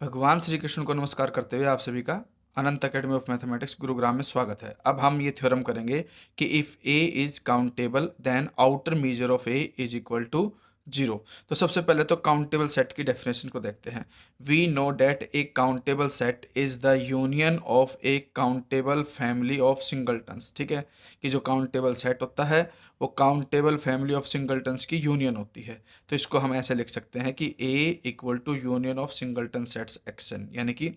भगवान श्री कृष्ण को नमस्कार करते हुए आप सभी का Anant academy of mathematics Gurugram में स्वागत है। अब हम ये थ्योरम करेंगे कि if A is countable then outer measure of A is equal to zero. तो सबसे पहले तो काउंटेबल सेट की डेफिनेशन को देखते हैं। We know that a countable set is the union of a countable family of singletons. ठीक है, कि जो काउंटेबल सेट होता है वो काउंटेबल फैमिली ऑफ सिंगलटन्स की यूनियन होती है। तो इसको हम ऐसे लिख सकते हैं कि A equal to union of singleton sets xn, यानी कि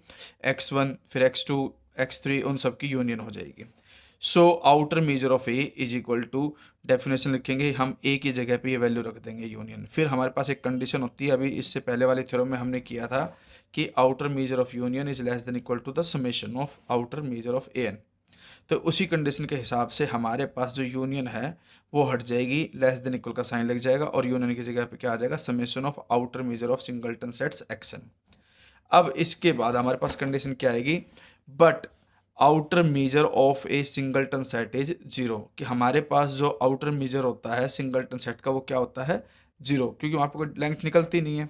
x1 फिर x2 x3 उन सब की यूनियन हो जाएगी। So outer measure of A is equal to, definition लिखेंगे हम A की जगह पे ये वैल्यू रख देंगे यूनियन। फिर हमारे पास एक कंडीशन होती है, अभी इससे पहले वाले थ्योरम में हमने किया था कि outer measure of union is less than equal to the summation of outer measure of an। तो उसी कंडीशन के हिसाब से हमारे पास जो यूनियन है वो हट जाएगी, लेस देन इक्वल का साइन लग जाएगा और यूनियन की जगह पे क्या आ जाएगा, summation of outer measure of singleton sets xn। अब इसके बाद हमारे पास कंडीशन क्या आएगी, but outer measure of A singleton set is zero, कि हमारे पास जो आउटर मेजर होता है सिंगलटन सेट का वो क्या होता है, जीरो, क्योंकि वहाँ पर कोई लेंथ निकलती नहीं है।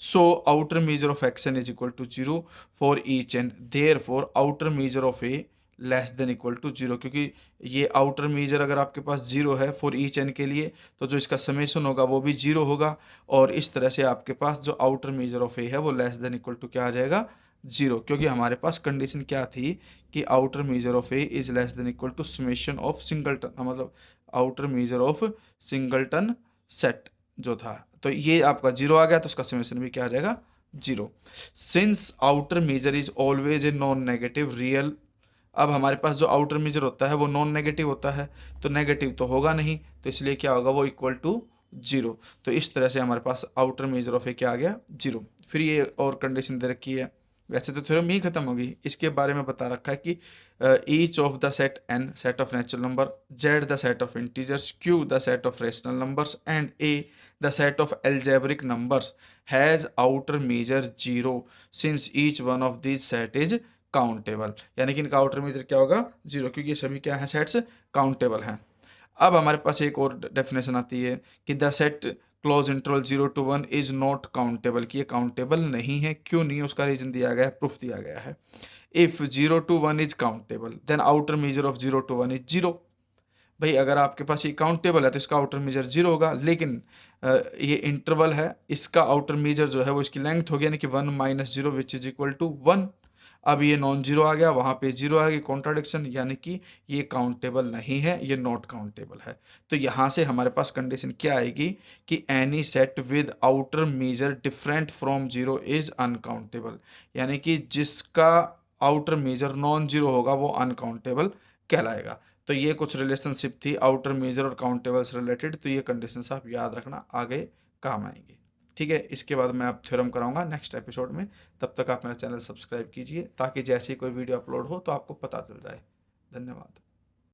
So outer measure of xn is equal to zero for each and there for outer measure of a less than equal to zero, क्योंकि ये आउटर मेजर अगर आपके पास जीरो है फॉर ईच एन के लिए तो जो इसका समेशन होगा वो भी जीरो होगा, और इस तरह से आपके पास जो आउटर मेजर ऑफ ए है वो लेस देन इक्वल टू क्या आ जाएगा, जीरो, क्योंकि हमारे पास कंडीशन क्या थी कि outer measure of A is less than equal to summation of singleton, मतलब outer measure of singleton set जो था। तो ये आपका जीरो आ गया तो उसका समेशन भी क्या आ जाएगा, zero. Since outer measure is always a non negative real, अब हमारे पास जो आउटर मेजर होता है वो नॉन नेगेटिव होता है, तो नेगेटिव तो होगा नहीं, तो इसलिए क्या होगा, वो इक्वल टू जीरो। तो इस तरह से हमारे पास आउटर मेजर ऑफ ए क्या आ गया, जीरो। फिर ये और कंडीशन दे रखी है, वैसे तो थ्योरम ही खत्म होगी, इसके बारे में बता रखा है कि each of the set N set of natural number, Z the set of integers, Q the set of rational numbers and A the set of algebraic numbers has outer measure zero since each one of this set is countable, यानी कि इनका outer major क्या होगा, zero, क्योंकि ये सभी क्या है, सेट्स काउंटेबल हैं। अब हमारे पास एक और डेफिनेशन आती है कि the set close interval 0 to 1 is not countable, कि ये काउंटेबल नहीं है। क्यों नहीं, उसका रीजन दिया गया है, प्रूफ दिया गया है। If 0 to 1 is countable then outer measure of 0 to 1 is zero. भाई अगर आपके पास ये काउंटेबल है तो इसका आउटर मेजर जीरो होगा, लेकिन ये इंटरवल है, इसका आउटर मेजर जो है वो इसकी लेंथ हो गया, यानी कि 1 - 0 विच इज इक्वल टू 1। अब ये नॉन जीरो आ गया, वहाँ पे जीरो आ गई, कॉन्ट्राडिक्शन, यानी कि ये काउंटेबल नहीं है, ये नॉट काउंटेबल है। तो यहाँ से हमारे पास कंडीशन क्या आएगी कि any set with outer measure different from zero is uncountable, यानी कि जिसका आउटर मेजर नॉन जीरो होगा वो अनकाउंटेबल कहलाएगा। तो ये कुछ रिलेशनशिप थी आउटर मेजर और काउंटेबल से रिलेटेड, तो ये कंडीशंस आप याद रखना, आगे काम आएंगे। ठीक है, इसके बाद मैं आप थ्योरम कराऊंगा नेक्स्ट एपिसोड में। तब तक आप मेरा चैनल सब्सक्राइब कीजिए ताकि जैसे ही कोई वीडियो अपलोड हो तो आपको पता चल जाए। धन्यवाद।